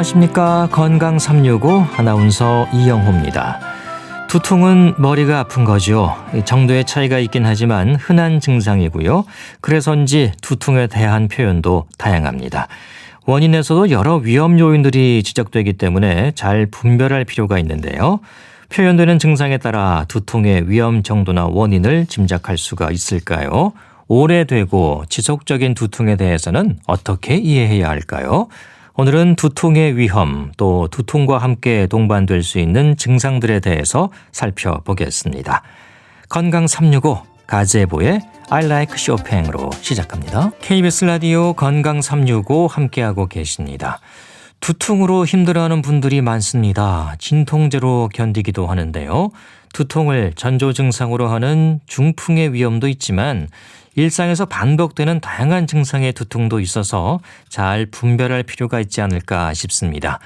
안녕하십니까. 건강 365 아나운서 이영호입니다. 두통은 머리가 아픈 거죠. 정도의 차이가 있긴 하지만 흔한 증상이고요. 그래서인지 두통에 대한 표현도 다양합니다. 원인에서도 여러 위험 요인들이 지적되기 때문에 잘 분별할 필요가 있는데요. 표현되는 증상에 따라 두통의 위험 정도나 원인을 짐작할 수가 있을까요? 오래되고 지속적인 두통에 대해서는 어떻게 이해해야 할까요? 오늘은 두통의 위험, 또 두통과 함께 동반될 수 있는 증상들에 대해서 살펴보겠습니다. 건강 365 가제보의 I like Chopin으로 시작합니다. KBS 라디오 건강 365 함께하고 계십니다. 두통으로 힘들어하는 분들이 많습니다. 진통제로 견디기도 하는데요. 두통을 전조 증상으로 하는 중풍의 위험도 있지만 일상에서 반복되는 다양한 증상의 두통도 있어서 잘 분별할 필요가 있지 않을까 싶습니다.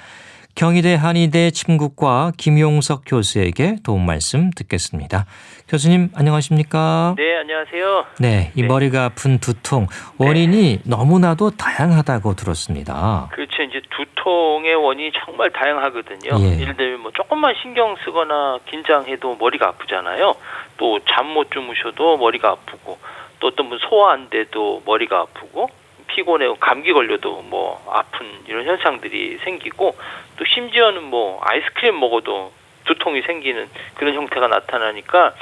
경희대 한의대 침구과 김용석 교수에게 도움 말씀 듣겠습니다. 교수님 안녕하십니까? 네, 안녕하세요. 네, 이 머리가 아픈 두통 원인이 너무나도 다양하다고 들었습니다. 그렇죠. 이제 두통의 원인이 정말 다양하거든요. 예. 예를 들면 뭐 조금만 신경 쓰거나 긴장해도 머리가 아프잖아요. 또 잠 못 주무셔도 머리가 아프고, 또 어떤 분 소화 안 돼도 머리가 아프고, 피곤해 감기 걸려도 뭐 아픈 이런 현상들이 생기고, 또 심지어는 뭐 아이스크림 먹어도 두통이 생기는 그런 형태가 나타나니까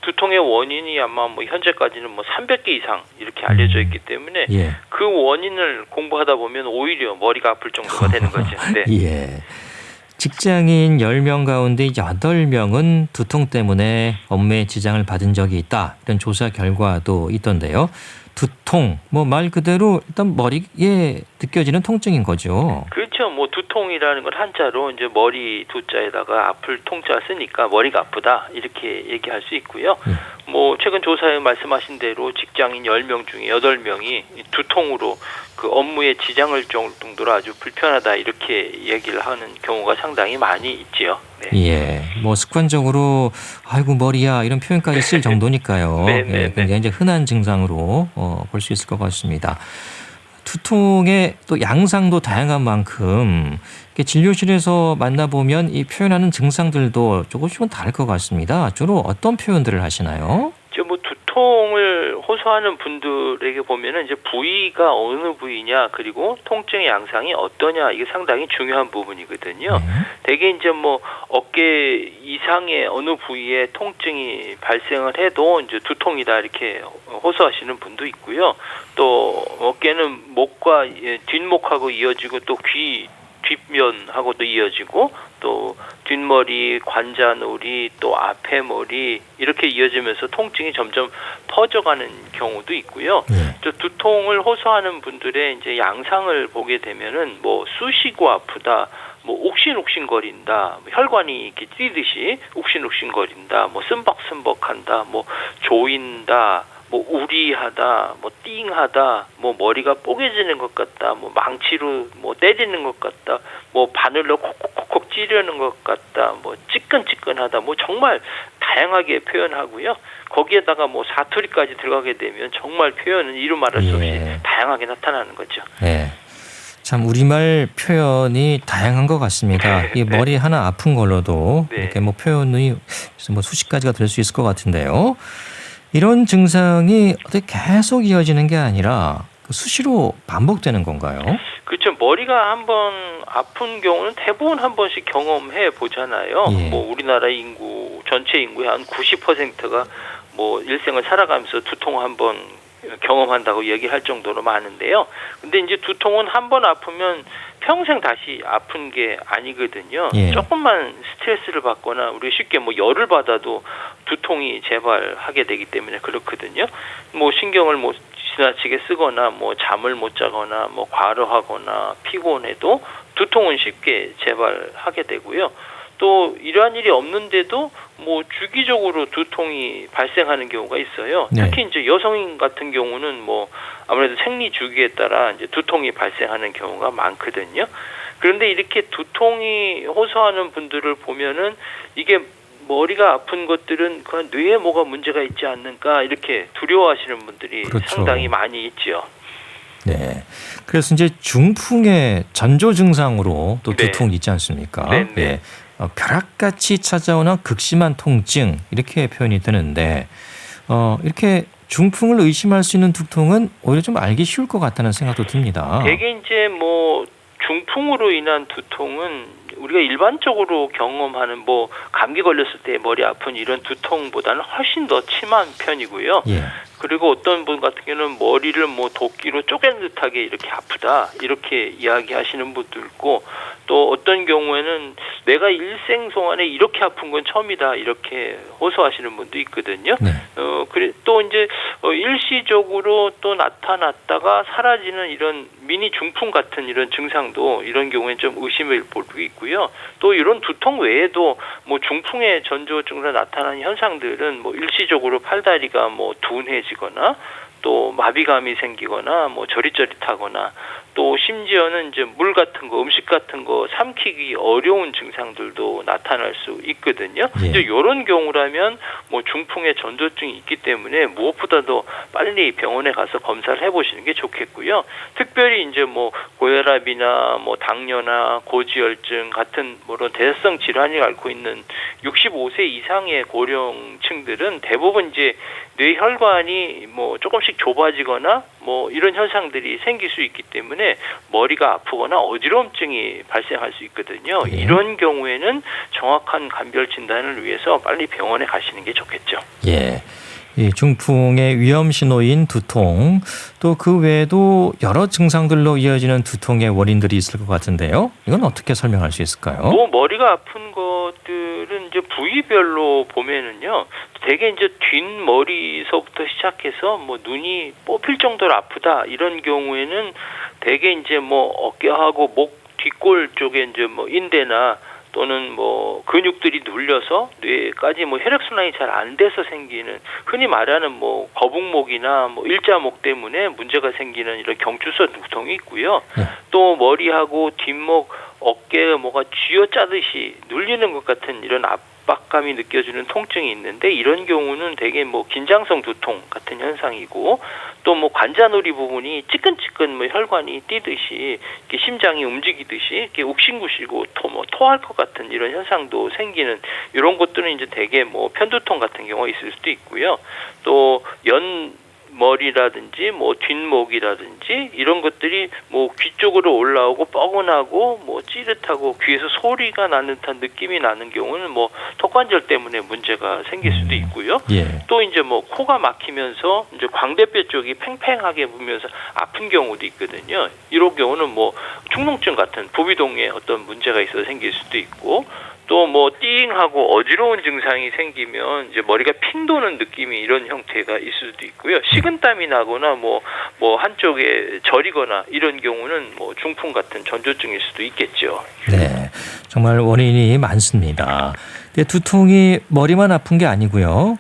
두통의 원인이 아마 뭐 현재까지는 뭐 300개 이상 이렇게 알려져 있기 때문에 예. 그 원인을 공부하다 보면 오히려 머리가 아플 정도가 되는 거죠. 네. 예. 직장인 10명 가운데 8명은 두통 때문에 업무에 지장을 받은 적이 있다. 이런 조사 결과도 있던데요. 두통, 뭐 말 그대로 일단 머리에 느껴지는 통증인 거죠. 그렇죠. 뭐 두통이라는 걸 한자로 이제 머리 두자에다가 아플 통자 쓰니까 머리가 아프다 이렇게 얘기할 수 있고요. 뭐 최근 조사에 말씀하신 대로 직장인 10명 중에 8명이 두통으로 그 업무에 지장을 줄 정도로 아주 불편하다 이렇게 얘기를 하는 경우가 상당히 많이 있지요. 네. 예, 뭐 습관적으로 아이고 머리야 이런 표현까지 쓸 정도니까요. 네, 네, 예, 굉장히 이제 흔한 증상으로 볼 수 있을 것 같습니다. 두통의 또 양상도 다양한 만큼 진료실에서 만나보면 이 표현하는 증상들도 조금씩은 다를 것 같습니다. 주로 어떤 표현들을 하시나요? 뭐 두통을 호소하는 분들에게 보면은 이제 부위가 어느 부위냐 그리고 통증의 양상이 어떠냐 이게 상당히 중요한 부분이거든요. 대개 이제 뭐 어깨 이상의 어느 부위에 통증이 발생을 해도 이제 두통이다 이렇게 호소하시는 분도 있고요. 또 어깨는 목과 뒷목하고 이어지고 또 귀 뒷면하고도 이어지고 또 뒷머리, 관자놀이, 또 앞에 머리 이렇게 이어지면서 통증이 점점 퍼져가는 경우도 있고요. 또 두통을 호소하는 분들의 이제 양상을 보게 되면은 뭐 쑤시고 아프다, 뭐 옥신옥신거린다, 혈관이 이렇게 뛰듯이 옥신옥신거린다, 뭐 쓴벅쓴벅한다, 뭐 조인다. 뭐 우리하다, 뭐 띵하다, 뭐 머리가 뽀개지는 것 같다, 뭐 망치로 뭐 때리는 것 같다, 뭐 바늘로 콕콕콕콕 찌르는 것 같다, 뭐 찌끈찌끈하다, 뭐 정말 다양하게 표현하고요. 거기에다가 뭐 사투리까지 들어가게 되면 정말 표현은 이루 말할 수 없이 다양하게 나타나는 거죠. 네. 참 우리말 표현이 다양한 것 같습니다. 이 머리 하나 아픈 걸로도 이렇게 뭐 표현이 뭐 수십 가지가 될 수 있을 것 같은데요. 이런 증상이 어떻게 계속 이어지는 게 아니라 수시로 반복되는 건가요? 그렇죠. 머리가 한번 아픈 경우는 대부분 한 번씩 경험해 보잖아요. 뭐 우리나라 인구 전체 인구의 한 90%가 뭐 일생을 살아가면서 두통 한번 경험한다고 얘기할 정도로 많은데요. 근데 이제 두통은 한 번 아프면 평생 다시 아픈 게 아니거든요. 조금만 스트레스를 받거나 우리가 쉽게 뭐 열을 받아도 두통이 재발하게 되기 때문에 그렇거든요. 뭐 신경을 뭐 지나치게 쓰거나 뭐 잠을 못 자거나 뭐 과로하거나 피곤해도 두통은 쉽게 재발하게 되고요. 또 이러한 일이 없는데도 뭐 주기적으로 두통이 발생하는 경우가 있어요. 특히 이제 여성인 같은 경우는 뭐 아무래도 생리 주기에 따라 이제 두통이 발생하는 경우가 많거든요. 그런데 이렇게 두통이 호소하는 분들을 보면은 이게 머리가 아픈 것들은 그 뇌에 뭐가 문제가 있지 않는가 이렇게 두려워하시는 분들이 상당히 많이 있죠. 네. 그래서 이제 중풍의 전조 증상으로 또 네. 두통이 있지 않습니까? 네, 네. 예. 벼락같이 찾아오는 극심한 통증 이렇게 표현이 되는데 이렇게 중풍을 의심할 수 있는 두통은 오히려 좀 알기 쉬울 것 같다는 생각도 듭니다. 대개 이제 뭐 중풍으로 인한 두통은 우리가 일반적으로 경험하는 뭐 감기 걸렸을 때 머리 아픈 이런 두통보다는 훨씬 더 심한 편이고요. 예. 그리고 어떤 분 같은 경우는 머리를 뭐 도끼로 쪼갠 듯하게 이렇게 아프다 이렇게 이야기하시는 분도 있고, 또 어떤 경우에는 내가 일생 동안에 이렇게 아픈 건 처음이다 이렇게 호소하시는 분도 있거든요. 네. 그래 또 이제 일시적으로 또 나타났다가 사라지는 이런 미니 중풍 같은 이런 증상도 이런 경우에는 좀 의심을 볼 수 있고요. 또 이런 두통 외에도 뭐 중풍의 전조증으로 나타나는 현상들은 뭐 일시적으로 팔다리가 뭐 둔해지거나 또 마비감이 생기거나 뭐 저릿저릿하거나 또 심지어는 이제 물 같은 거, 음식 같은 거 삼키기 어려운 증상들도 나타날 수 있거든요. 예. 이제 이런 경우라면 뭐 중풍의 전조증이 있기 때문에 무엇보다도 빨리 병원에 가서 검사를 해보시는 게 좋겠고요. 특별히 이제 뭐 고혈압이나 뭐 당뇨나 고지혈증 같은 뭐런 대사성 질환을 앓고 있는 65세 이상의 고령층들은 대부분 이제 뇌혈관이 뭐 조금씩 좁아지거나 뭐 이런 현상들이 생길 수 있기 때문에 머리가 아프거나 어지러움증이 발생할 수 있거든요. 예. 이런 경우에는 정확한 감별 진단을 위해서 빨리 병원에 가시는 게 좋겠죠. 예. 이 중풍의 위험 신호인 두통, 또 그 외에도 여러 증상들로 이어지는 두통의 원인들이 있을 것 같은데요. 이건 어떻게 설명할 수 있을까요? 뭐 머리가 아픈 것들은 이제 부위별로 보면은요, 되게 이제 뒷머리서부터 시작해서 뭐 눈이 뽑힐 정도로 아프다 이런 경우에는 되게 이제 뭐 어깨하고 목 뒷골 쪽에 이제 뭐 인대나 또는 뭐 근육들이 눌려서 뇌까지 뭐 혈액순환이 잘 안 돼서 생기는, 흔히 말하는 뭐 거북목이나 뭐 일자목 때문에 문제가 생기는 이런 경추선 두통이 있고요. 또 머리하고 뒷목, 어깨에 뭐가 쥐어짜듯이 눌리는 것 같은 이런 압박감이 느껴지는 통증이 있는데, 이런 경우는 대개 뭐 긴장성 두통 같은 현상이고, 또 뭐 관자놀이 부분이 찌끈찌끈 뭐 혈관이 뛰듯이 이렇게 심장이 움직이듯이 이렇게 욱신구시고 토할 것 같은 이런 현상도 생기는 이런 것들은 이제 대개 뭐 편두통 같은 경우가 있을 수도 있고요. 또 머리라든지 뭐 뒷목이라든지 이런 것들이 뭐 귀 쪽으로 올라오고 뻐근하고 뭐 찌릿하고 귀에서 소리가 나는 듯한 느낌이 나는 경우는 뭐 턱관절 때문에 문제가 생길 수도 있고요. 예. 또 이제 뭐 코가 막히면서 이제 광대뼈 쪽이 팽팽하게 부면서 아픈 경우도 있거든요. 이런 경우는 뭐 축농증 같은 부비동에 어떤 문제가 있어서 생길 수도 있고, 또 뭐 띵하고 어지러운 증상이 생기면 이제 머리가 핀 도는 느낌이 이런 형태가 있을 수도 있고요. 식은땀이 나거나 뭐 한쪽에 저리거나 이런 경우는 뭐 중풍 같은 전조증일 수도 있겠죠. 네, 정말 원인이 많습니다. 근데 두통이 머리만 아픈 게 아니고요.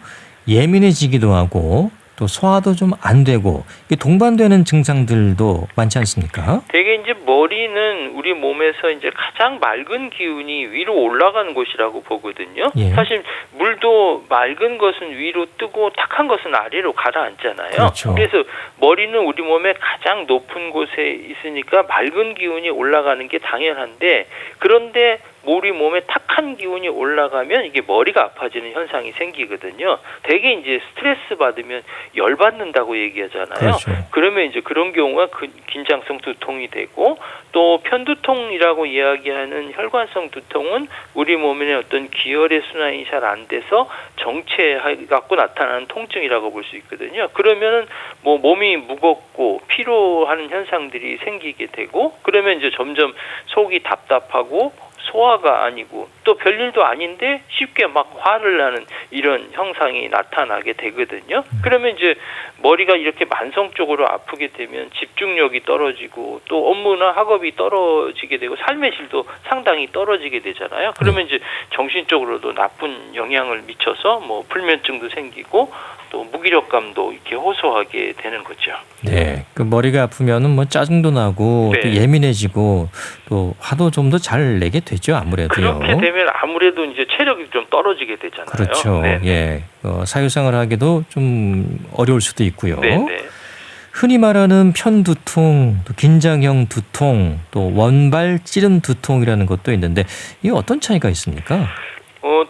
예민해지기도 하고 또 소화도 좀 안 되고, 이게 동반되는 증상들도 많지 않습니까? 대개 이제 머리는 우리 몸에서 이제 가장 맑은 기운이 위로 올라가는 곳이라고 보거든요. 예. 사실 물도 맑은 것은 위로 뜨고 탁한 것은 아래로 가라앉잖아요. 그렇죠. 그래서 머리는 우리 몸의 가장 높은 곳에 있으니까 맑은 기운이 올라가는 게 당연한데, 그런데 우리 몸에 탁한 기운이 올라가면 이게 머리가 아파지는 현상이 생기거든요. 대개 이제 스트레스 받으면 열 받는다고 얘기하잖아요. 그렇죠. 그러면 이제 그런 경우가 긴장성 두통이 되고, 또 편두통이라고 이야기하는 혈관성 두통은 우리 몸의 어떤 기혈의 순환이 잘 안 돼서 정체 갖고 나타나는 통증이라고 볼 수 있거든요. 그러면은 뭐 몸이 무겁고 피로하는 현상들이 생기게 되고, 그러면 이제 점점 속이 답답하고 소화가 아니고 또 별일도 아닌데 쉽게 막 화를 나는 이런 형상이 나타나게 되거든요. 그러면 이제 머리가 이렇게 만성적으로 아프게 되면 집중력이 떨어지고 또 업무나 학업이 떨어지게 되고 삶의 질도 상당히 떨어지게 되잖아요. 그러면 이제 정신적으로도 나쁜 영향을 미쳐서 뭐 불면증도 생기고 또 무기력감도 이렇게 호소하게 되는 거죠. 네, 그 머리가 아프면은 뭐 짜증도 나고 네. 또 예민해지고 또 화도 좀 더 잘 내게 되죠, 아무래도요. 그렇게 되면 아무래도 이제 체력이 좀 떨어지게 되잖아요. 그렇죠. 네. 예, 사회생활하기도 좀 어려울 수도 있고요. 네. 흔히 말하는 편두통, 또 긴장형 두통, 또 원발 찌름 두통이라는 것도 있는데 이게 어떤 차이가 있습니까?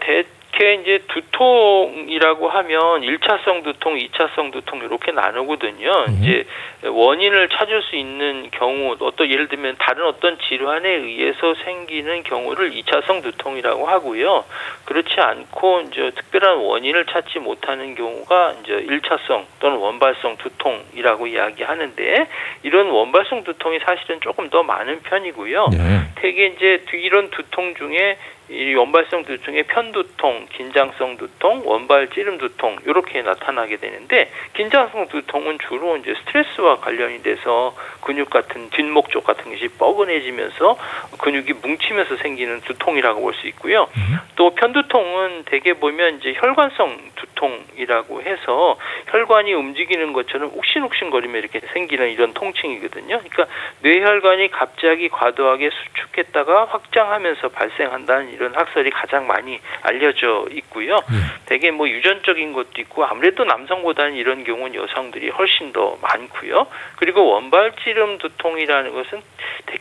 대개 이제 두통이라고 하면 1차성 두통, 2차성 두통 이렇게 나누거든요. 이제 원인을 찾을 수 있는 경우, 어떤 예를 들면 다른 어떤 질환에 의해서 생기는 경우를 2차성 두통이라고 하고요. 그렇지 않고 이제 특별한 원인을 찾지 못하는 경우가 이제 1차성 또는 원발성 두통이라고 이야기하는데, 이런 원발성 두통이 사실은 조금 더 많은 편이고요. 네. 대개 이제 이런 두통 중에 이 원발성 두통의 편두통, 긴장성 두통, 원발 찌름 두통 이렇게 나타나게 되는데, 긴장성 두통은 주로 이제 스트레스와 관련이 돼서 근육 같은 뒷목 쪽 같은 것이 뻐근해지면서 근육이 뭉치면서 생기는 두통이라고 볼 수 있고요. 또 편두통은 대개 보면 이제 혈관성 두통이라고 해서 혈관이 움직이는 것처럼 욱신욱신거리며 이렇게 생기는 이런 통증이거든요. 그러니까 뇌혈관이 갑자기 과도하게 수축했다가 확장하면서 발생한다는 이런 학설이 가장 많이 알려져 있고요. 대개 뭐 유전적인 것도 있고, 아무래도 남성보다는 이런 경우는 여성들이 훨씬 더 많고요. 그리고 원발찌름 두통이라는 것은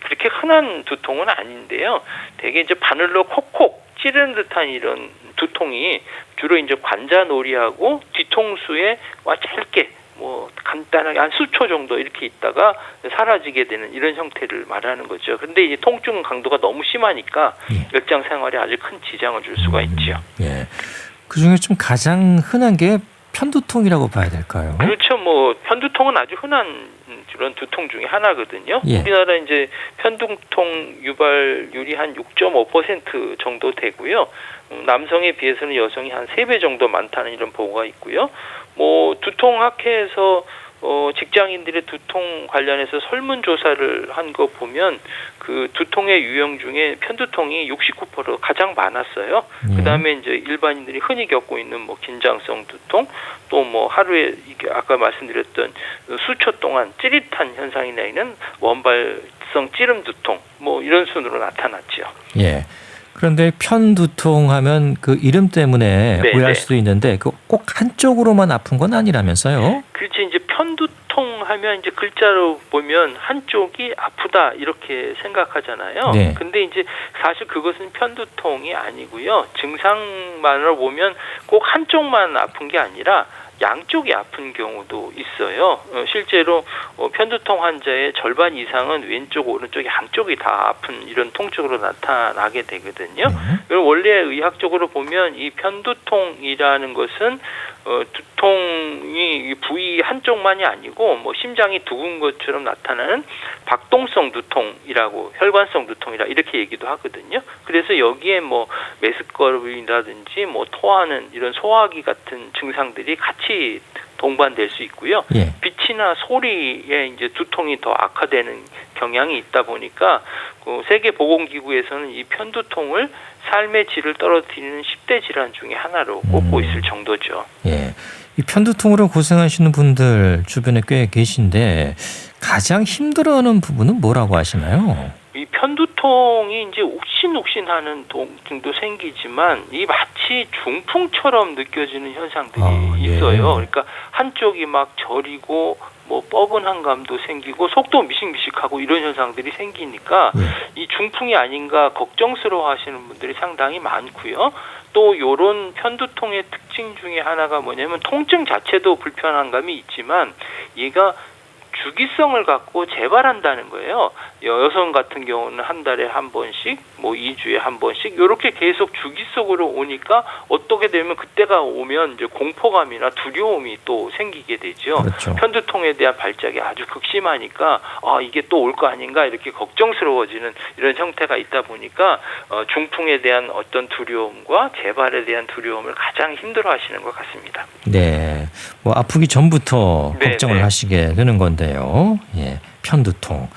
그렇게 흔한 두통은 아닌데요. 대개 이제 바늘로 콕콕 찌르는 듯한 이런 두통이 주로 이제 관자놀이하고 뒤통수에 짧게 간단하게 한 수초 정도 이렇게 있다가 사라지게 되는 이런 형태를 말하는 거죠. 그런데 이제 통증 강도가 너무 심하니까 일상 생활에 아주 큰 지장을 줄 수가 있죠. 예. 그 중에 좀 가장 흔한 게 편두통이라고 봐야 될까요? 그렇죠. 편두통은 아주 흔한 그런 두통 중에 하나거든요. 예. 우리나라 이제 편두통 유발률이 한 6.5% 정도 되고요. 남성에 비해서는 여성이 한 3배 정도 많다는 이런 보고가 있고요. 두통학회에서 직장인들의 두통 관련해서 설문조사를 한 거 보면 그 두통의 유형 중에 편두통이 69% 가장 많았어요. 그다음에 이제 일반인들이 흔히 겪고 있는 긴장성 두통, 또 하루에 이게 아까 말씀드렸던 수초 동안 찌릿한 현상이 나는 원발성 찌름 두통 이런 순으로 나타났죠. 예. 그런데 편두통 하면 그 이름 때문에 오해할 수도 있는데 꼭 한쪽으로만 아픈 건 아니라면서요? 그렇지. 이제 편두통 하면 이제 글자로 보면 한쪽이 아프다 이렇게 생각하잖아요. 네. 근데 이제 사실 그것은 편두통이 아니고요. 증상만으로 보면 꼭 한쪽만 아픈 게 아니라 양쪽이 아픈 경우도 있어요. 실제로 편두통 환자의 절반 이상은 왼쪽, 오른쪽 양쪽이 다 아픈 이런 통증으로 나타나게 되거든요. 그리고 원래 의학적으로 보면 이 편두통이라는 것은 두통이 부위 한쪽만이 아니고 심장이 두근 것처럼 나타나는 박동성 두통이라고, 혈관성 두통이라 이렇게 얘기도 하거든요. 그래서 여기에 메스꺼름이라든지 토하는 이런 소화기 같은 증상들이 같이 동반될 수 있고요. 예. 빛이나 소리에 이제 두통이 더 악화되는 경향이 있다 보니까 세계보건기구에서는 이 편두통을 삶의 질을 떨어뜨리는 10대 질환 중에 하나로 꼽고 있을 정도죠. 예. 이 편두통으로 고생하시는 분들 주변에 꽤 계신데 가장 힘들어하는 부분은 뭐라고 하시나요? 이 편두통이 이제 욱신욱신하는 통증도 생기지만 이 마치 중풍처럼 느껴지는 현상들이 있어요. 그러니까 한쪽이 막 저리고 뻐근한 감도 생기고 속도 미식미식하고 이런 현상들이 생기니까 이 중풍이 아닌가 걱정스러워하시는 분들이 상당히 많고요. 또 요런 편두통의 특징 중에 하나가 뭐냐면 통증 자체도 불편한 감이 있지만 얘가 주기성을 갖고 재발한다는 거예요. 여성 같은 경우는 한 달에 한 번씩, 2주에 한 번씩 이렇게 계속 주기적으로 오니까 어떻게 되면 그때가 오면 이제 공포감이나 두려움이 또 생기게 되죠. 그렇죠. 편두통에 대한 발작이 아주 극심하니까 이게 또 올 거 아닌가 이렇게 걱정스러워지는 이런 형태가 있다 보니까 중풍에 대한 어떤 두려움과 재발에 대한 두려움을 가장 힘들어하시는 것 같습니다. 네, 아프기 전부터 걱정을 하시게 되는 건데요. 예, 편두통.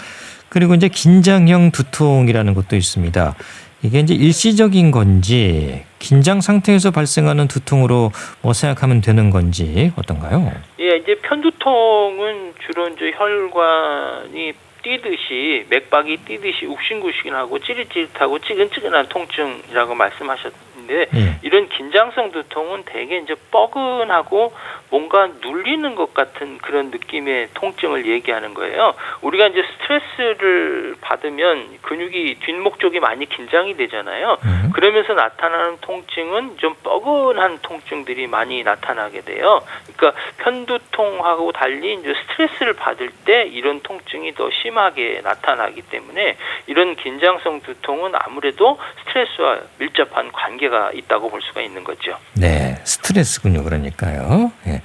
그리고 이제 긴장형 두통이라는 것도 있습니다. 이게 이제 일시적인 건지 긴장 상태에서 발생하는 두통으로 생각하면 되는 건지 어떤가요? 예, 이제 편두통은 주로 이제 혈관이 뛰듯이 맥박이 뛰듯이 욱신구신하고 찌릿찌릿하고 찌근찌근한 통증이라고 말씀하셨는데 근데 예. 이런 긴장성 두통은 되게 이제 뻐근하고 뭔가 눌리는 것 같은 그런 느낌의 통증을 얘기하는 거예요. 우리가 이제 스트레스를 받으면 근육이 뒷목 쪽이 많이 긴장이 되잖아요. 그러면서 나타나는 통증은 좀 뻐근한 통증들이 많이 나타나게 돼요. 그러니까 편두통하고 달리 이제 스트레스를 받을 때 이런 통증이 더 심하게 나타나기 때문에 이런 긴장성 두통은 아무래도 스트레스와 밀접한 관계가 있다고 볼 수가 있는 거죠. 네, 스트레스군요. 그러니까요. 예.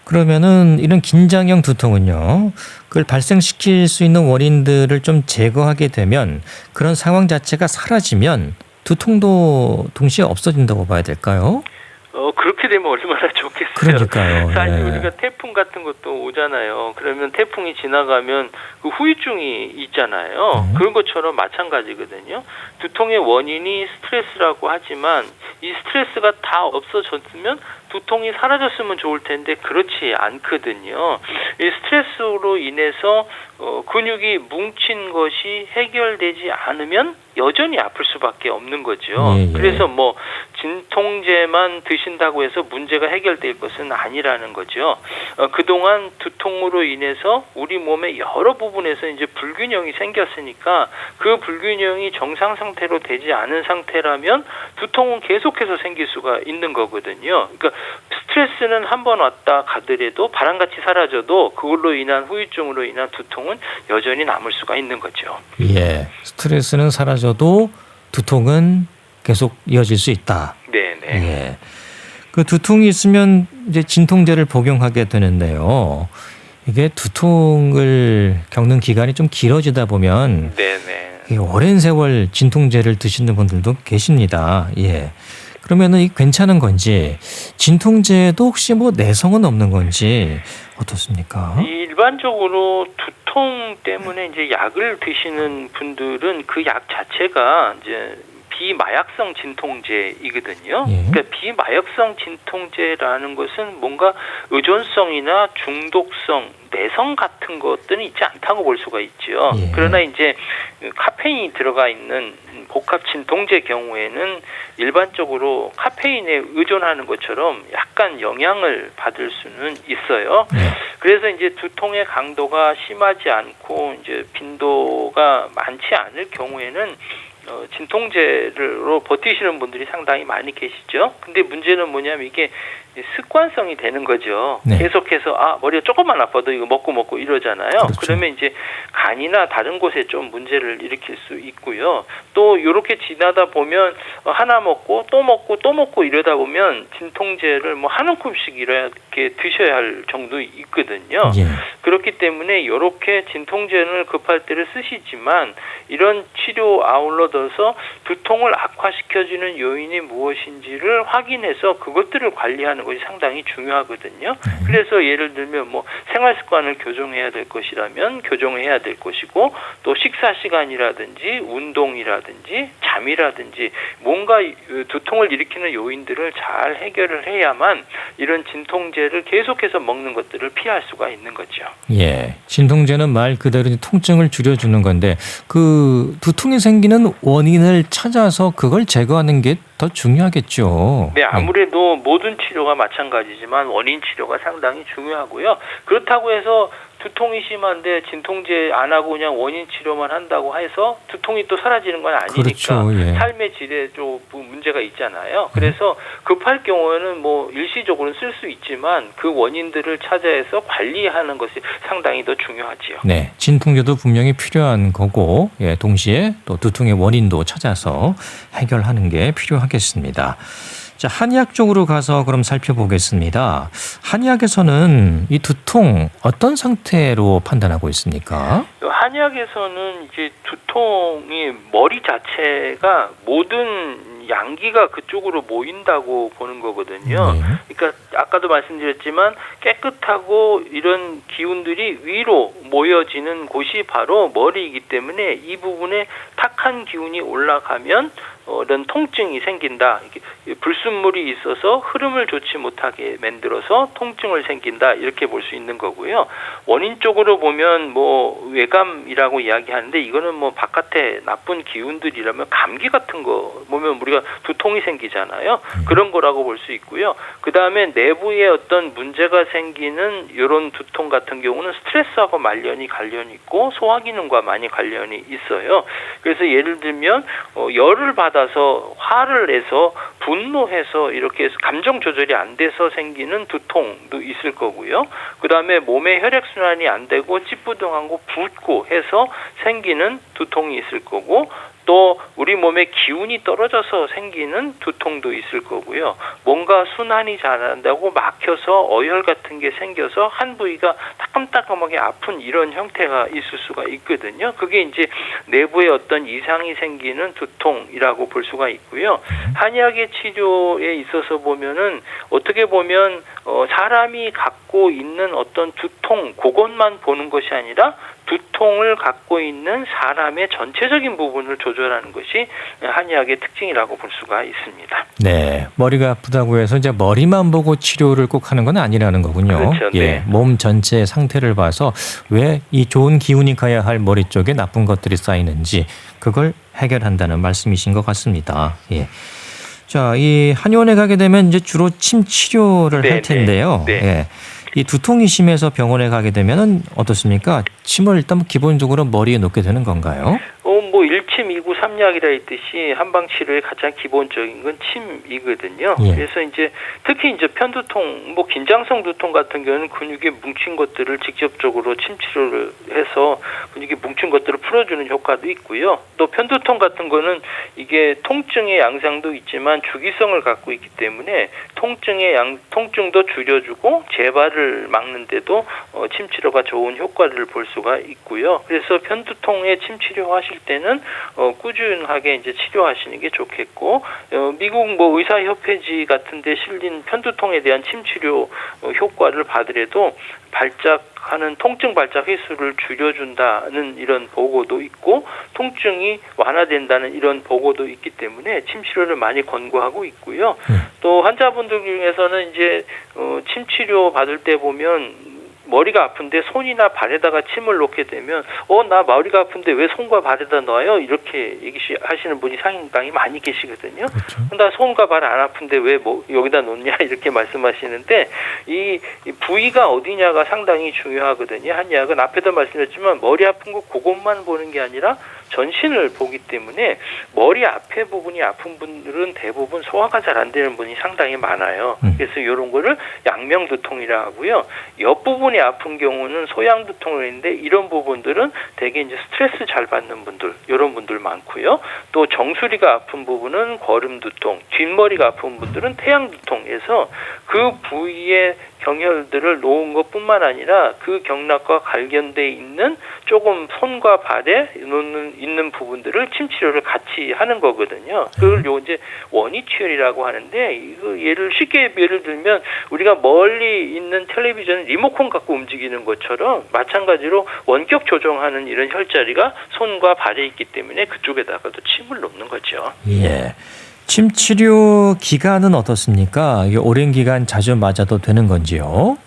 그러면은 이런 긴장형 두통은요, 그걸 발생시킬 수 있는 원인들을 좀 제거하게 되면 그런 상황 자체가 사라지면 두통도 동시에 없어진다고 봐야 될까요? 그렇게 되면 얼마나 좋겠어요. 그러니까요. 사실 예. 우리가 태풍 같은 것도 오잖아요. 그러면 태풍이 지나가면 그 후유증이 있잖아요. 그런 것처럼 마찬가지거든요. 두통의 원인이 스트레스라고 하지만 이 스트레스가 다 없어졌으면 두통이 사라졌으면 좋을 텐데 그렇지 않거든요. 이 스트레스로 인해서 근육이 뭉친 것이 해결되지 않으면 여전히 아플 수밖에 없는 거죠. 예, 예. 그래서 뭐 진통제만 드신다고 해서 문제가 해결될 것은 아니라는 거죠. 그동안 두통으로 인해서 우리 몸의 여러 부분에서 이제 불균형이 생겼으니까 그 불균형이 정상 상태로 되지 않은 상태라면 두통은 계속해서 생길 수가 있는 거거든요. 그러니까 스트레스는 한 번 왔다 가더라도 바람같이 사라져도 그걸로 인한 후유증으로 인한 두통은 여전히 남을 수가 있는 거죠. 예. 스트레스는 사라져도 두통은 계속 이어질 수 있다. 네네. 예. 그 두통이 있으면 이제 진통제를 복용하게 되는데요. 이게 두통을 겪는 기간이 좀 길어지다 보면 네네. 이게 오랜 세월 진통제를 드시는 분들도 계십니다. 예. 그러면은 이 괜찮은 건지 진통제도 혹시 뭐 내성은 없는 건지 어떻습니까? 일반적으로 두통 때문에 이제 약을 드시는 분들은 그 약 자체가 이제 비마약성 진통제이거든요. 예. 그러니까 비마약성 진통제라는 것은 뭔가 의존성이나 중독성, 내성 같은 것들은 있지 않다고 볼 수가 있죠. 예. 그러나 이제 카페인이 들어가 있는 복합 진통제 경우에는 일반적으로 카페인에 의존하는 것처럼 약간 영향을 받을 수는 있어요. 네. 그래서 이제 두통의 강도가 심하지 않고 이제 빈도가 많지 않을 경우에는 진통제로 버티시는 분들이 상당히 많이 계시죠. 근데 문제는 뭐냐면 이게 습관성이 되는 거죠. 네. 계속해서 머리가 조금만 아파도 이거 먹고 이러잖아요. 그렇죠. 그러면 이제 간이나 다른 곳에 좀 문제를 일으킬 수 있고요. 또 이렇게 지나다 보면 하나 먹고 또 먹고 이러다 보면 진통제를 뭐 한 움큼씩 이렇게 드셔야 할 정도 있거든요. 예. 그렇기 때문에 이렇게 진통제를 급할 때를 쓰시지만 이런 치료 아울러져서 두통을 악화시켜주는 요인이 무엇인지를 확인해서 그것들을 관리하는 것이 상당히 중요하거든요. 그래서 예를 들면 뭐 생활 습관을 교정해야 될 것이라면 교정해야 될 것이고 또 식사 시간이라든지 운동이라든지 잠이라든지 뭔가 두통을 일으키는 요인들을 잘 해결을 해야만 이런 진통제를 계속해서 먹는 것들을 피할 수가 있는 거죠. 예. 진통제는 말 그대로 통증을 줄여주는 건데 그 두통이 생기는 원인을 찾아서 그걸 제거하는 게 더 중요하겠죠. 네, 아무래도 모든 치료가 마찬가지지만 원인 치료가 상당히 중요하고요. 그렇다고 해서 두통이 심한데 진통제 안 하고 그냥 원인 치료만 한다고 해서 두통이 또 사라지는 건 아니니까 그렇죠. 예. 삶의 질에 좀 문제가 있잖아요. 그래서 급할 경우에는 뭐 일시적으로는 쓸 수 있지만 그 원인들을 찾아서 관리하는 것이 상당히 더 중요하지요. 네, 진통제도 분명히 필요한 거고, 예, 동시에 또 두통의 원인도 찾아서 해결하는 게 필요하겠습니다. 자, 한의학 쪽으로 가서 그럼 살펴보겠습니다. 한의학에서는 이 두통 어떤 상태로 판단하고 있습니까? 한의학에서는 이제 두통이 머리 자체가 모든 양기가 그쪽으로 모인다고 보는 거거든요. 그러니까 아까도 말씀드렸지만 깨끗하고 이런 기운들이 위로 모여지는 곳이 바로 머리이기 때문에 이 부분에 탁한 기운이 올라가면 이런 통증이 생긴다. 이게 불순물이 있어서 흐름을 좋지 못하게 만들어서 통증을 생긴다. 이렇게 볼 수 있는 거고요. 원인적으로 보면 뭐 외감이라고 이야기하는데 이거는 뭐 바깥에 나쁜 기운들이라면 감기 같은 거 보면 우리가 두통이 생기잖아요. 그런 거라고 볼 수 있고요. 그다음에 내부에 어떤 문제가 생기는 이런 두통 같은 경우는 스트레스하고 관련이 있고 소화기능과 많이 관련이 있어요. 그래서 예를 들면 열을 받아서 화를 내서 분노해서 이렇게 감정 조절이 안 돼서 생기는 두통도 있을 거고요. 그다음에 몸에 혈액순환이 안 되고 찌뿌둥하고 붓고 해서 생기는 두통이 있을 거고 또 우리 몸에 기운이 떨어져서 생기는 두통도 있을 거고요. 뭔가 순환이 잘 안 되고 막혀서 어혈 같은 게 생겨서 한 부위가 따끔따끔하게 아픈 이런 형태가 있을 수가 있거든요. 그게 이제 내부에 어떤 이상이 생기는 두통이라고 볼 수가 있고요. 한의학의 치료에 있어서 보면은 어떻게 보면 사람이 갖고 있는 어떤 두통 그것만 보는 것이 아니라 두통을 갖고 있는 사람의 전체적인 부분을 조절하는 것이 한의학의 특징이라고 볼 수가 있습니다. 네, 머리가 아프다고 해서 이제 머리만 보고 치료를 꼭 하는 건 아니라는 거군요. 그렇죠. 네. 예, 몸 전체의 상태를 봐서 왜 이 좋은 기운이 가야 할 머리 쪽에 나쁜 것들이 쌓이는지 그걸 해결한다는 말씀이신 것 같습니다. 예. 자, 이 한의원에 가게 되면 이제 주로 침 치료를 할 텐데요. 네. 예. 이 두통이 심해서 병원에 가게 되면은 어떻습니까? 침을 일단 기본적으로 머리에 놓게 되는 건가요? 뭐 일침 이구 삼약이라 했듯이 한방 치료의 가장 기본적인 건 침이거든요. 예. 그래서 이제 특히 이제 편두통, 뭐 긴장성 두통 같은 경우는 근육에 뭉친 것들을 직접적으로 침 치료를 해서 근육에 뭉친 것들을 풀어주는 효과도 있고요. 또 편두통 같은 거는 이게 통증의 양상도 있지만 주기성을 갖고 있기 때문에 통증도 줄여주고 재발을 막는데도 침 치료가 좋은 효과를 볼 수가 있고요. 그래서 편두통에 침 치료하실 때는 꾸준하게 이제 치료하시는 게 좋겠고 미국 뭐 의사협회지 같은데 실린 편두통에 대한 침 치료 효과를 받으래도 발작하는 통증 발작 횟수를 줄여준다는 이런 보고도 있고 통증이 완화된다는 이런 보고도 있기 때문에 침 치료를 많이 권고하고 있고요. 또 환자분들 중에서는 이제 침 치료 받을 때 보면 머리가 아픈데 손이나 발에다가 침을 놓게 되면 나 머리가 아픈데 왜 손과 발에다 넣어요? 이렇게 얘기하시는 분이 상당히 많이 계시거든요. 그렇죠. 나 손과 발 안 아픈데 왜 뭐 여기다 놓냐 이렇게 말씀하시는데 이 부위가 어디냐가 상당히 중요하거든요. 한의학은 앞에도 말씀드렸지만 머리 아픈 거 그것만 보는 게 아니라 전신을 보기 때문에 머리 앞에 부분이 아픈 분들은 대부분 소화가 잘 안 되는 분이 상당히 많아요. 그래서 이런 거를 양명두통이라 하고요. 옆부분이 아픈 경우는 소양두통을 했는데 이런 부분들은 대개 이제 스트레스 잘 받는 분들, 이런 분들 많고요. 또 정수리가 아픈 부분은 거름두통, 뒷머리가 아픈 분들은 태양두통에서 그 부위에 경혈들을 놓은 것뿐만 아니라 그 경락과 관련돼 있는 조금 손과 발에 있는 부분들을 침 치료를 같이 하는 거거든요. 그걸 이제 원위치열이라고 하는데 이거 쉽게 예를 들면 우리가 멀리 있는 텔레비전 리모컨 갖고 움직이는 것처럼 마찬가지로 원격 조정하는 이런 혈자리가 손과 발에 있기 때문에 그쪽에다가도 침을 놓는 거죠. 예. 침 치료 기간은 어떻습니까? 이게 오랜 기간 자주 맞아도 되는 건지요?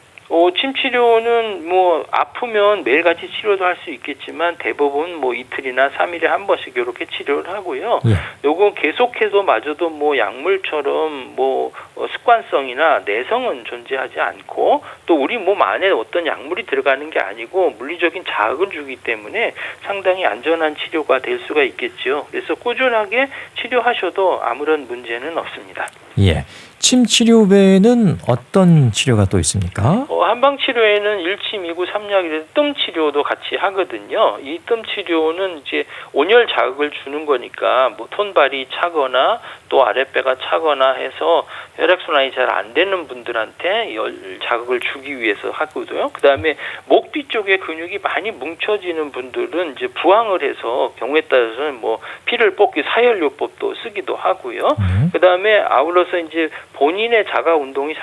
침 치료는 뭐 아프면 매일같이 치료도 할 수 있겠지만 대부분 뭐 이틀이나 3일에 한 번씩 이렇게 치료를 하고요. 요거 계속해서 맞아도 뭐 약물처럼 뭐 습관성이나 내성은 존재하지 않고 또 우리 몸 안에 어떤 약물이 들어가는 게 아니고 물리적인 자극을 주기 때문에 상당히 안전한 치료가 될 수가 있겠죠. 그래서 꾸준하게 치료하셔도 아무런 문제는 없습니다. 예. 침 치료 외에는 어떤 치료가 또 있습니까? 한방 치료에는 일침, 이구, 삼약이라서 뜸 치료도 같이 하거든요. 이 뜸 치료는 이제 온열 자극을 주는 거니까 뭐 손발이 차거나 또 아랫배가 차거나 해서 혈액순환이 잘 안 되는 분들한테 열 자극을 주기 위해서 하거든요. 그다음에 목 뒤쪽에 근육이 많이 뭉쳐지는 분들은 이제 부항을 해서 경우에 따라서는 뭐 피를 뽑기 사혈요법도 쓰기도 하고요. 그다음에 아울러 아울러서 이제 본인의 자가 운동이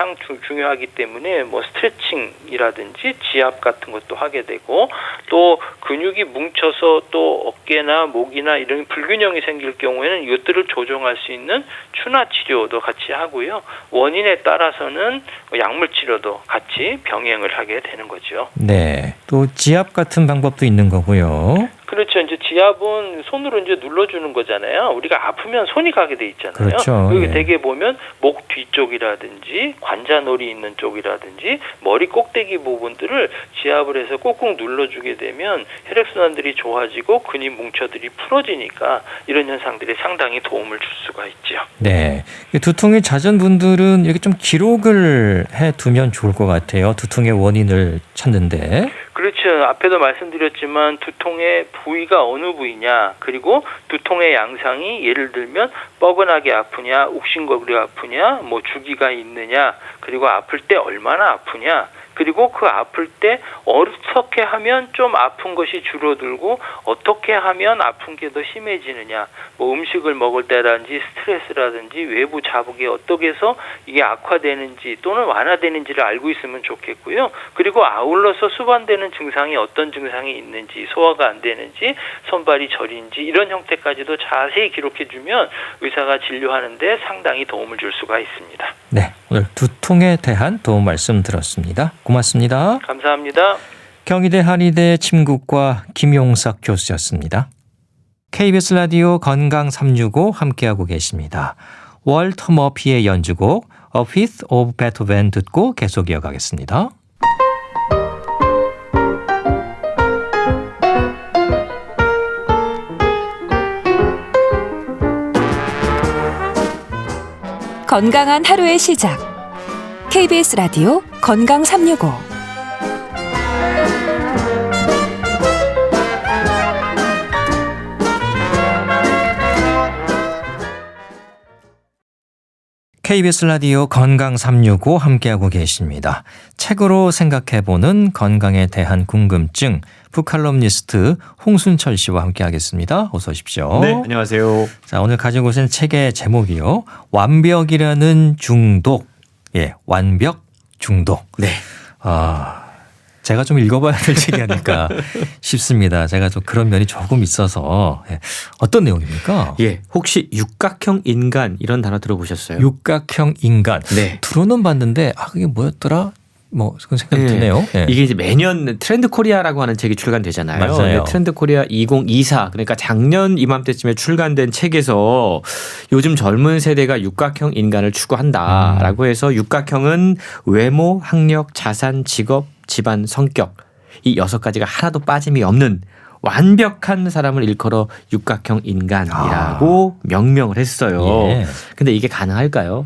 중요하기 때문에 뭐 스트레칭이라든지 지압 같은 것도 하게 되고 또 근육이 뭉쳐서 또 어깨나 목이나 이런 불균형이 생길 경우에는 이것들을 조정할 수 있는 추나 치료도 같이 하고요. 원인에 따라서는 약물 치료도 같이 병행을 하게 되는 거죠. 네. 또 지압 같은 방법도 있는 거고요. 그렇죠. 이제 지압은 손으로 이제 눌러주는 거잖아요. 우리가 아프면 손이 가게 돼 있잖아요. 그렇죠. 여기 예. 대개 보면 목 뒤쪽이라든지 관자놀이 있는 쪽이라든지 머리 꼭대기 부분들을 지압을 해서 꾹꾹 눌러주게 되면 혈액순환들이 좋아지고 근육 뭉쳐들이 풀어지니까 이런 현상들이 상당히 도움을 줄 수가 있죠. 네. 두통이 잦은 분들은 이렇게 좀 기록을 해두면 좋을 것 같아요. 두통의 원인을 찾는데. 그렇죠. 앞에도 말씀드렸지만 두통의 부위가 어느 부위냐, 그리고 두통의 양상이 예를 들면 뻐근하게 아프냐, 욱신거리가 아프냐, 뭐 주기가 있느냐, 그리고 아플 때 얼마나 아프냐, 그리고 그 아플 때 어떻게 하면 좀 아픈 것이 줄어들고 어떻게 하면 아픈 게 더 심해지느냐, 뭐 음식을 먹을 때라든지 스트레스라든지 외부 자극이 어떻게 해서 이게 악화되는지 또는 완화되는지를 알고 있으면 좋겠고요. 그리고 아울러서 수반되는 증상이 어떤 증상이 있는지, 소화가 안 되는지, 손발이 저린지 이런 형태까지도 자세히 기록해주면 의사가 진료하는데 상당히 도움을 줄 수가 있습니다. 네. 오늘 두통에 대한 도움 말씀 들었습니다. 고맙습니다. 감사합니다. 경희대 한의대 침구과 김용석 교수였습니다. KBS 라디오 건강 365 함께하고 계십니다. 월터 머피의 연주곡 A Fifth of Beethoven 듣고 계속 이어가겠습니다. 건강한 하루의 시작. KBS 라디오 건강 365. KBS 라디오 건강 365 함께하고 계십니다. 책으로 생각해보는 건강에 대한 궁금증, 북칼럼니스트 홍순철 씨와 함께하겠습니다. 어서 오십시오. 네, 안녕하세요. 자, 오늘 가지고 오신 책의 제목이요. 완벽이라는 중독. 예, 완벽 중독. 네. 제가 좀 읽어봐야 될 책이 아닐까 싶습니다. 제가 좀 그런 면이 조금 있어서. 예. 어떤 내용입니까? 예, 혹시 육각형 인간 이런 단어 들어보셨어요? 육각형 인간. 네. 들어는 봤는데 그게 뭐였더라? 뭐 그런 생각이 네. 드네요. 예. 이게 이제 매년 트렌드 코리아라고 하는 책이 출간되잖아요. 맞아요. 네, 트렌드 코리아 2024 그러니까 작년 이맘때쯤에 출간된 책에서 요즘 젊은 세대가 육각형 인간을 추구한다라고 해서 육각형은 외모, 학력, 자산, 직업, 집안, 성격 이 6가지가 하나도 빠짐이 없는 완벽한 사람을 일컬어 육각형 인간이라고 명명을 했어요. 예. 근데 이게 가능할까요?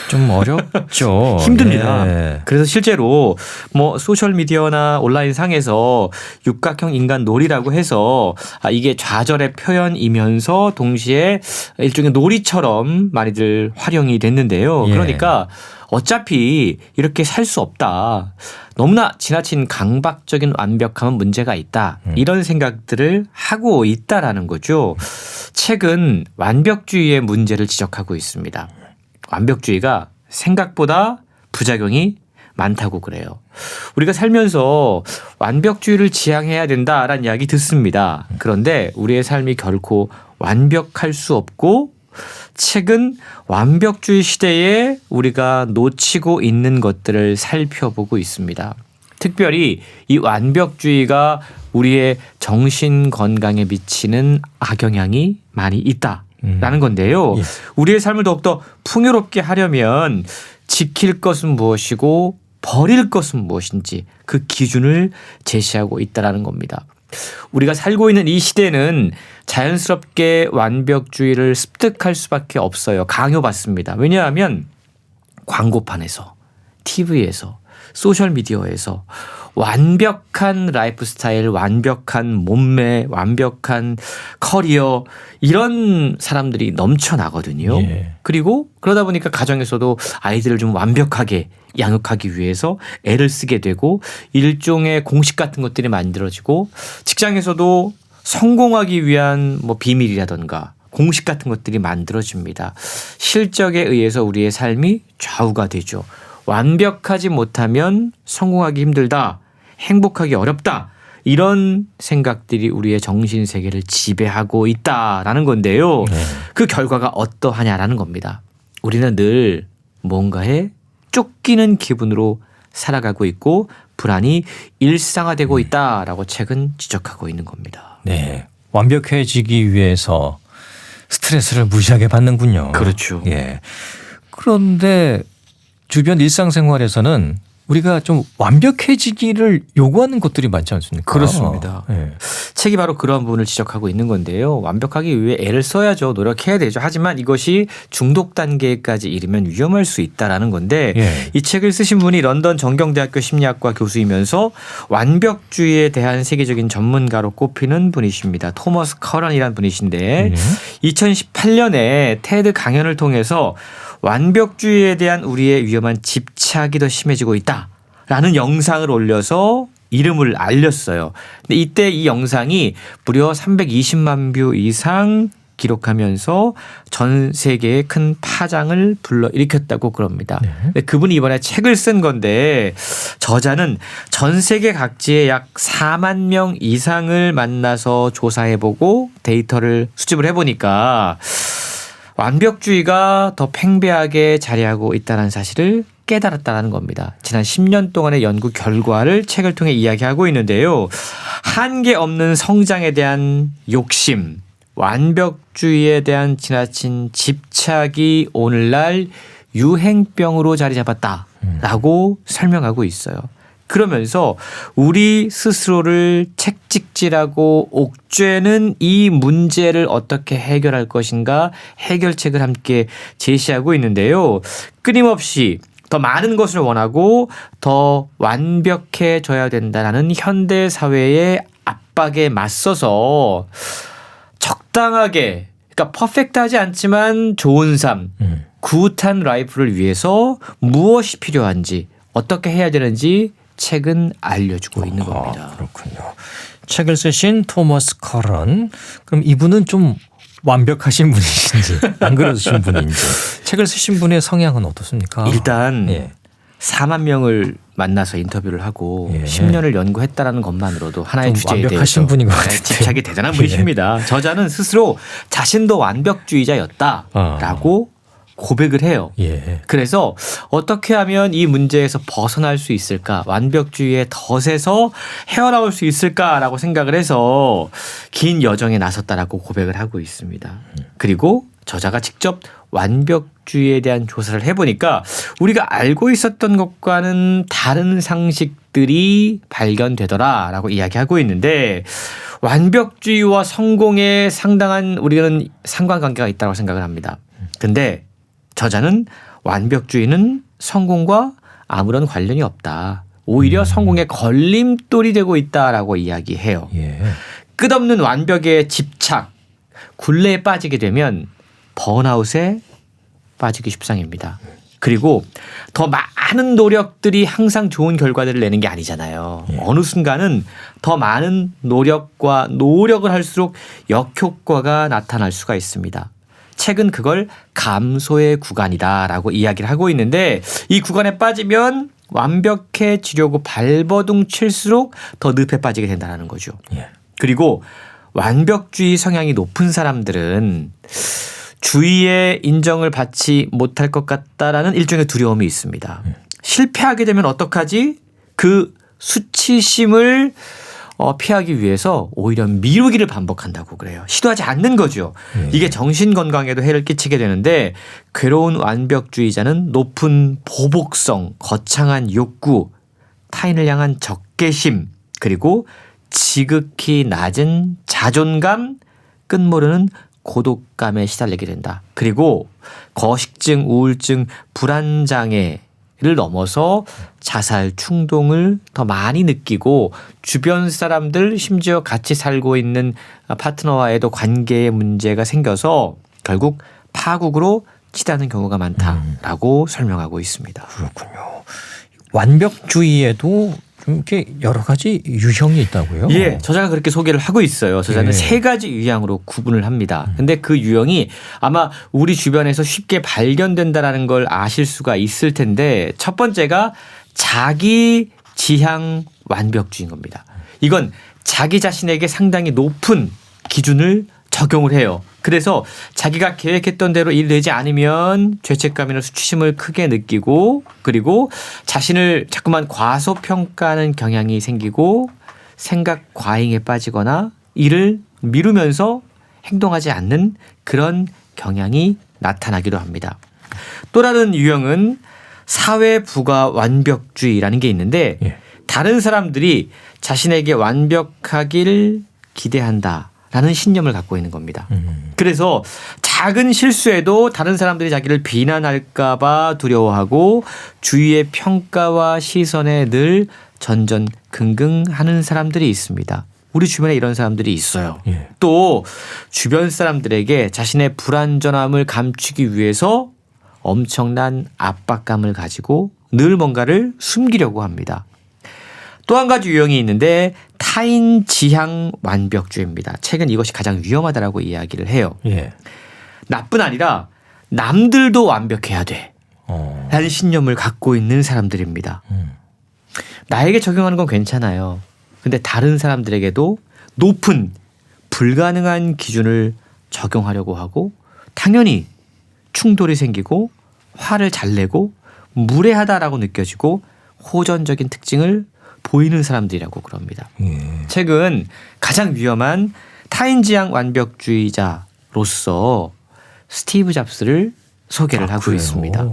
좀 어렵죠. 힘듭니다. 예. 그래서 실제로 뭐 소셜 미디어나 온라인 상에서 육각형 인간 놀이라고 해서 이게 좌절의 표현이면서 동시에 일종의 놀이처럼 많이들 활용이 됐는데요. 예. 그러니까 어차피 이렇게 살 수 없다. 너무나 지나친 강박적인 완벽함은 문제가 있다. 이런 생각들을 하고 있다라는 거죠. 책은 완벽주의의 문제를 지적하고 있습니다. 완벽주의가 생각보다 부작용이 많다고 그래요. 우리가 살면서 완벽주의를 지향해야 된다라는 이야기 듣습니다. 그런데 우리의 삶이 결코 완벽할 수 없고 책은 완벽주의 시대에 우리가 놓치고 있는 것들을 살펴보고 있습니다. 특별히 이 완벽주의가 우리의 정신 건강에 미치는 악영향이 많이 있다라는 건데요. 예. 우리의 삶을 더욱더 풍요롭게 하려면 지킬 것은 무엇이고 버릴 것은 무엇인지 그 기준을 제시하고 있다라는 겁니다. 우리가 살고 있는 이 시대는 자연스럽게 완벽주의를 습득할 수밖에 없어요. 강요받습니다. 왜냐하면 광고판에서, TV에서, 소셜미디어에서 완벽한 라이프 스타일, 완벽한 몸매, 완벽한 커리어 이런 사람들이 넘쳐나거든요. 예. 그리고 그러다 보니까 가정에서도 아이들을 좀 완벽하게 양육하기 위해서 애를 쓰게 되고 일종의 공식 같은 것들이 만들어지고 직장에서도 성공하기 위한 뭐 비밀이라든가 공식 같은 것들이 만들어집니다. 실적에 의해서 우리의 삶이 좌우가 되죠. 완벽하지 못하면 성공하기 힘들다. 행복하기 어렵다. 이런 생각들이 우리의 정신 세계를 지배하고 있다라는 건데요. 그 결과가 어떠하냐라는 겁니다. 우리는 늘 뭔가에 쫓기는 기분으로 살아가고 있고 불안이 일상화되고 있다라고 책은 지적하고 있는 겁니다. 네. 완벽해지기 위해서 스트레스를 무시하게 받는군요. 그렇죠. 예. 그런데 주변 일상생활에서는 우리가 좀 완벽해지기를 요구하는 것들이 많지 않습니까? 그렇습니다. 예. 책이 바로 그런 부분을 지적하고 있는 건데요. 완벽하기 위해 애를 써야죠. 노력해야 되죠. 하지만 이것이 중독 단계까지 이르면 위험할 수 있다라는 건데 예. 이 책을 쓰신 분이 런던 정경대학교 심리학과 교수이면서 완벽주의에 대한 세계적인 전문가로 꼽히는 분이십니다. 토머스 커런이라는 분이신데 2018년에 테드 강연을 통해서 완벽주의에 대한 우리의 위험한 집착이 더 심해지고 있다라는 영상을 올려서 이름을 알렸어요. 근데 이때 이 영상이 무려 320만 뷰 이상 기록하면서 전 세계에 큰 파장을 불러일으켰다고 그럽니다. 근데 그분이 이번에 책을 쓴 건데 저자는 전 세계 각지에 약 4만 명 이상을 만나서 조사해보고 데이터를 수집을 해보니까 완벽주의가 더 팽배하게 자리하고 있다는 사실을 깨달았다는 겁니다. 지난 10년 동안의 연구 결과를 책을 통해 이야기하고 있는데요. 한계 없는 성장에 대한 욕심, 완벽주의에 대한 지나친 집착이 오늘날 유행병으로 자리 잡았다라고 설명하고 있어요. 그러면서 우리 스스로를 책찍질하고 옥죄는 이 문제를 어떻게 해결할 것인가 해결책을 함께 제시하고 있는데요. 끊임없이 더 많은 것을 원하고 더 완벽해져야 된다는 현대 사회의 압박에 맞서서 적당하게, 그러니까 퍼펙트하지 않지만 좋은 삶, 굿한 라이프를 위해서 무엇이 필요한지 어떻게 해야 되는지 책은 알려주고 있는 겁니다. 그렇군요. 책을 쓰신 토머스 커런. 그럼 이분은 좀 완벽하신 분이신지 안 그러신 분인지. 책을 쓰신 분의 성향은 어떻습니까? 일단 예. 4만 명을 만나서 인터뷰를 하고 예. 10년을 연구했다라는 것만으로도 하나의 좀 주제에 완벽하신 대해서 분인 것 같아요. 집착이 대단한 분이십니다. 저자는 스스로 자신도 완벽주의자였다라고 고백을 해요. 예. 그래서 어떻게 하면 이 문제에서 벗어날 수 있을까? 완벽주의의 덫에서 헤어나올 수 있을까라고 생각을 해서 긴 여정에 나섰다라고 고백을 하고 있습니다. 그리고 저자가 직접 완벽주의에 대한 조사를 해보니까 우리가 알고 있었던 것과는 다른 상식들이 발견되더라라고 이야기하고 있는데 완벽주의와 성공에 상당한 우리는 상관관계가 있다고 생각을 합니다. 근데 저자는 완벽주의는 성공과 아무런 관련이 없다. 오히려 성공의 걸림돌이 되고 있다라고 이야기해요. 예. 끝없는 완벽에 집착, 굴레에 빠지게 되면 번아웃에 빠지기 십상입니다. 그리고 더 많은 노력들이 항상 좋은 결과들을 내는 게 아니잖아요. 어느 순간은 더 많은 노력과 노력을 할수록 역효과가 나타날 수가 있습니다. 책은 그걸 감소의 구간이다라고 이야기를 하고 있는데 이 구간에 빠지면 완벽해지려고 발버둥 칠수록 더 늪에 빠지게 된다는 거죠. 예. 그리고 완벽주의 성향이 높은 사람들은 주위의 인정을 받지 못할 것 같다라는 일종의 두려움이 있습니다. 실패하게 되면 어떡하지? 그 수치심을 피하기 위해서 오히려 미루기를 반복한다고 그래요. 시도하지 않는 거죠. 이게 정신 건강에도 해를 끼치게 되는데 괴로운 완벽주의자는 높은 보복성, 거창한 욕구, 타인을 향한 적개심, 그리고 지극히 낮은 자존감, 끝모르는 고독감에 시달리게 된다. 그리고 거식증, 우울증, 불안장애 를 넘어서 자살 충동을 더 많이 느끼고 주변 사람들 심지어 같이 살고 있는 파트너와의도 관계에 문제가 생겨서 결국 파국으로 치닫는 경우가 많다라고 설명하고 있습니다. 그렇군요. 완벽주의에도 좀 이렇게 여러 가지 유형이 있다고요? 예, 저자가 그렇게 소개를 하고 있어요. 저자는 예. 3가지 유형으로 구분을 합니다. 근데 그 유형이 아마 우리 주변에서 쉽게 발견된다라는 걸 아실 수가 있을 텐데 첫 번째가 자기 지향 완벽주의인 겁니다. 이건 자기 자신에게 상당히 높은 기준을 적용을 해요. 그래서 자기가 계획했던 대로 일이 되지 않으면 죄책감이나 수치심을 크게 느끼고 그리고 자신을 자꾸만 과소평가하는 경향이 생기고 생각 과잉에 빠지거나 일을 미루면서 행동하지 않는 그런 경향이 나타나기도 합니다. 또 다른 유형은 사회 부가 완벽주의라는 게 있는데 예. 다른 사람들이 자신에게 완벽하길 기대한다라는 신념을 갖고 있는 겁니다. 그래서 작은 실수에도 다른 사람들이 자기를 비난할까 봐 두려워하고 주위의 평가와 시선에 늘 전전긍긍하는 사람들이 있습니다. 우리 주변에 이런 사람들이 있어요. 예. 또 주변 사람들에게 자신의 불완전함을 감추기 위해서 엄청난 압박감을 가지고 늘 뭔가를 숨기려고 합니다. 또 한 가지 유형이 있는데 타인 지향 완벽주의입니다. 책은 이것이 가장 위험하다라고 이야기를 해요. 예. 나뿐 아니라 남들도 완벽해야 돼 라는 신념을 갖고 있는 사람들입니다. 나에게 적용하는 건 괜찮아요. 근데 다른 사람들에게도 높은 불가능한 기준을 적용하려고 하고 당연히 충돌이 생기고 화를 잘 내고 무례하다라고 느껴지고 호전적인 특징을 보이는 사람들이라고 그럽니다. 예. 책은 가장 위험한 타인지향 완벽주의자로서 스티브 잡스를 소개를 하고 그래요? 있습니다. 예.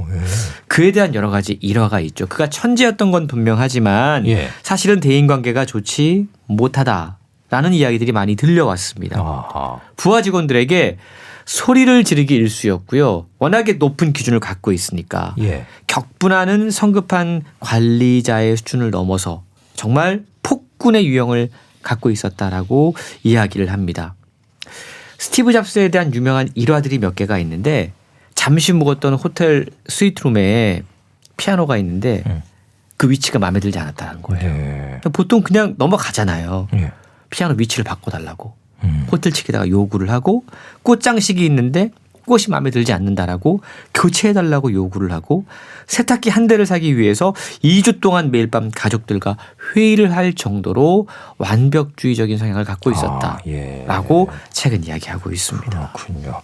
그에 대한 여러 가지 일화가 있죠. 그가 천재였던 건 분명하지만 예. 사실은 대인관계가 좋지 못하다라는 이야기들이 많이 들려왔습니다. 아하. 부하 직원들에게 소리를 지르기 일쑤였고요. 워낙에 높은 기준을 갖고 있으니까 예. 격분하는 성급한 관리자의 수준을 넘어서 정말 폭군의 유형을 갖고 있었다라고 이야기를 합니다. 스티브 잡스에 대한 유명한 일화들이 몇 개가 있는데 잠시 묵었던 호텔 스위트룸에 피아노가 있는데 그 위치가 마음에 들지 않았다는 거예요. 예. 보통 그냥 넘어가잖아요. 예. 피아노 위치를 바꿔달라고. 호텔 측에다가 요구를 하고 꽃장식이 있는데 꽃이 마음에 들지 않는다라고 교체해달라고 요구를 하고 세탁기 한 대를 사기 위해서 2주 동안 매일 밤 가족들과 회의를 할 정도로 완벽주의적인 성향을 갖고 있었다라고 예. 책은 이야기하고 있습니다. 그렇군요.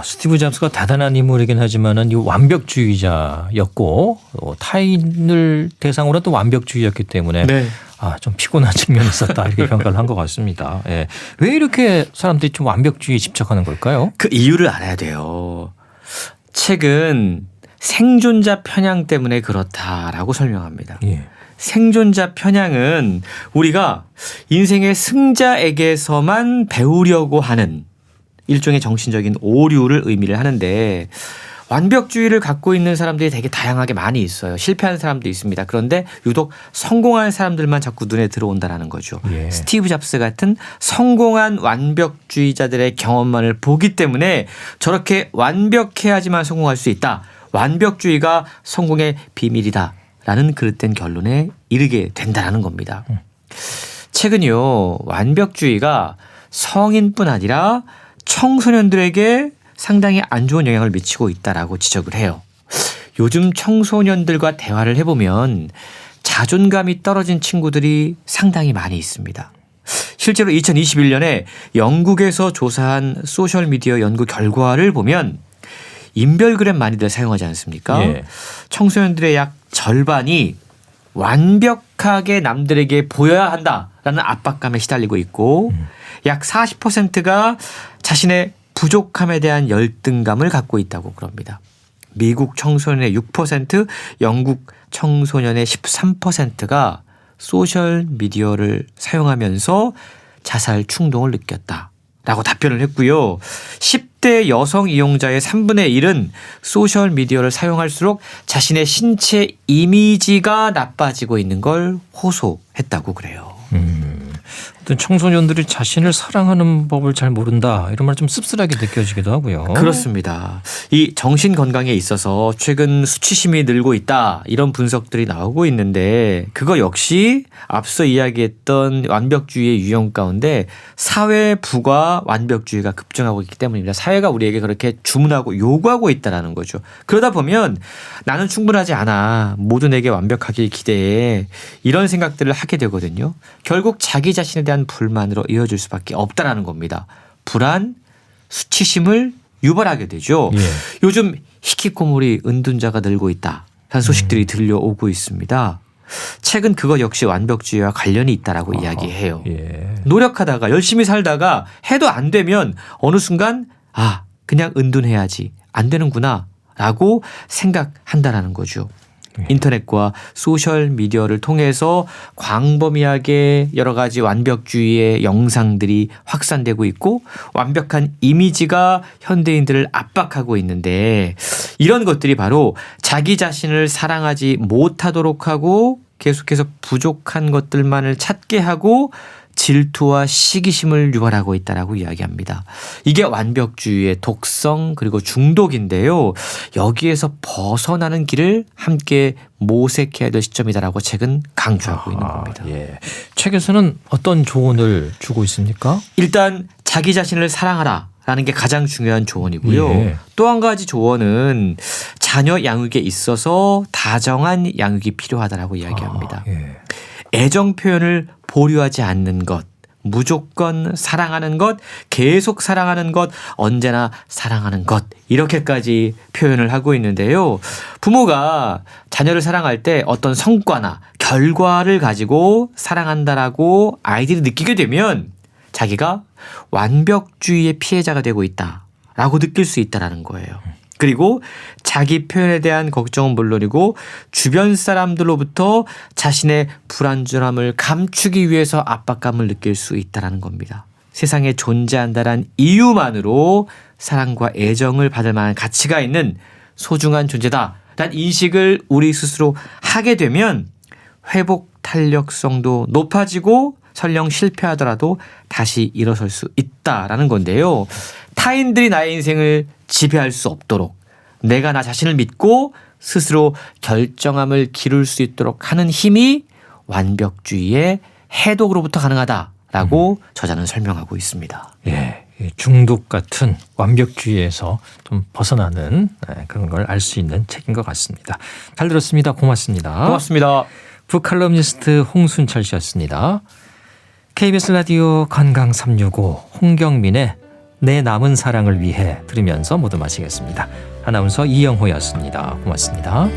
스티브 잡스가 대단한 인물이긴 하지만은 이 완벽주의자였고 타인을 대상으로 또 완벽주의였기 때문에 네. 좀 피곤한 측면이 있었다 이렇게 평가를 한 것 같습니다. 예. 왜 이렇게 사람들이 좀 완벽주의에 집착하는 걸까요? 그 이유를 알아야 돼요. 책은 생존자 편향 때문에 그렇다라고 설명합니다. 예. 생존자 편향은 우리가 인생의 승자에게서만 배우려고 하는 일종의 정신적인 오류를 의미를 하는데 완벽주의를 갖고 있는 사람들이 되게 다양하게 많이 있어요. 실패한 사람도 있습니다. 그런데 유독 성공한 사람들만 자꾸 눈에 들어온다라는 거죠. 예. 스티브 잡스 같은 성공한 완벽주의자들의 경험만을 보기 때문에 저렇게 완벽해야지만 성공할 수 있다. 완벽주의가 성공의 비밀이다라는 그릇된 결론에 이르게 된다라는 겁니다. 최근요 완벽주의가 성인뿐 아니라 청소년들에게 상당히 안 좋은 영향을 미치고 있다라고 지적을 해요. 요즘 청소년들과 대화를 해보면 자존감이 떨어진 친구들이 상당히 많이 있습니다. 실제로 2021년에 영국에서 조사한 소셜미디어 연구 결과를 보면 인별그램 많이들 사용하지 않습니까? 예. 청소년들의 약 절반이 완벽하게 남들에게 보여야 한다라는 압박감에 시달리고 있고 약 40%가 자신의 부족함에 대한 열등감을 갖고 있다고 그럽니다. 미국 청소년의 6%, 영국 청소년의 13%가 소셜미디어를 사용하면서 자살 충동을 느꼈다라고 답변을 했고요. 10대 여성 이용자의 3분의 1은 소셜미디어를 사용할수록 자신의 신체 이미지가 나빠지고 있는 걸 호소했다고 그래요. 어떤 청소년들이 자신을 사랑하는 법을 잘 모른다 이런 말 좀 씁쓸하게 느껴지기도 하고요. 그렇습니다. 이 정신 건강에 있어서 최근 수치심이 늘고 있다 이런 분석들이 나오고 있는데 그거 역시 앞서 이야기했던 완벽주의의 유형 가운데 사회 부가 완벽주의가 급증하고 있기 때문입니다. 사회가 우리에게 그렇게 주문하고 요구하고 있다라는 거죠. 그러다 보면 나는 충분하지 않아. 모두 내게 완벽하길 기대해. 이런 생각들을 하게 되거든요. 결국 자기 자신에 대한 불만으로 이어질 수밖에 없다라는 겁니다. 불안, 수치심을 유발하게 되죠. 예. 요즘 히키코모리 은둔자가 늘고 있다. 라는 소식들이 들려오고 있습니다. 최근 그거 역시 완벽주의와 관련이 있다라고 이야기해요. 예. 노력하다가 열심히 살다가 해도 안 되면 어느 순간 그냥 은둔해야지. 안 되는구나 라고 생각한다라는 거죠. 인터넷과 소셜미디어를 통해서 광범위하게 여러 가지 완벽주의의 영상들이 확산되고 있고 완벽한 이미지가 현대인들을 압박하고 있는데 이런 것들이 바로 자기 자신을 사랑하지 못하도록 하고 계속해서 부족한 것들만을 찾게 하고 질투와 시기심을 유발하고 있다라고 이야기합니다. 이게 완벽주의의 독성 그리고 중독인데요. 여기에서 벗어나는 길을 함께 모색해야 될 시점이다라고 책은 강조하고 있는 겁니다. 예. 책에서는 어떤 조언을 주고 있습니까? 일단 자기 자신을 사랑하라. 라는 게 가장 중요한 조언이고요. 예. 또 한 가지 조언은 자녀 양육에 있어서 다정한 양육이 필요하다라고 이야기합니다. 예. 애정 표현을 보류하지 않는 것, 무조건 사랑하는 것, 계속 사랑하는 것, 언제나 사랑하는 것 이렇게까지 표현을 하고 있는데요. 부모가 자녀를 사랑할 때 어떤 성과나 결과를 가지고 사랑한다라고 아이들이 느끼게 되면 자기가 완벽주의의 피해자가 되고 있다라고 느낄 수 있다라는 거예요. 그리고 자기 표현에 대한 걱정은 물론이고 주변 사람들로부터 자신의 불완전함을 감추기 위해서 압박감을 느낄 수 있다는 겁니다. 세상에 존재한다란 이유만으로 사랑과 애정을 받을 만한 가치가 있는 소중한 존재다라는 인식을 우리 스스로 하게 되면 회복 탄력성도 높아지고 설령 실패하더라도 다시 일어설 수 있다라는 건데요. 타인들이 나의 인생을 지배할 수 없도록 내가 나 자신을 믿고 스스로 결정함을 기를 수 있도록 하는 힘이 완벽주의의 해독으로부터 가능하다라고 저자는 설명하고 있습니다. 예. 중독 같은 완벽주의에서 좀 벗어나는 그런 걸 알 수 있는 책인 것 같습니다. 잘 들었습니다. 고맙습니다. 고맙습니다. 북칼럼니스트 홍순철 씨였습니다. KBS 라디오 건강 365 홍경민의 내 남은 사랑을 위해 들으면서 모두 마치겠습니다. 아나운서 이영호였습니다. 고맙습니다.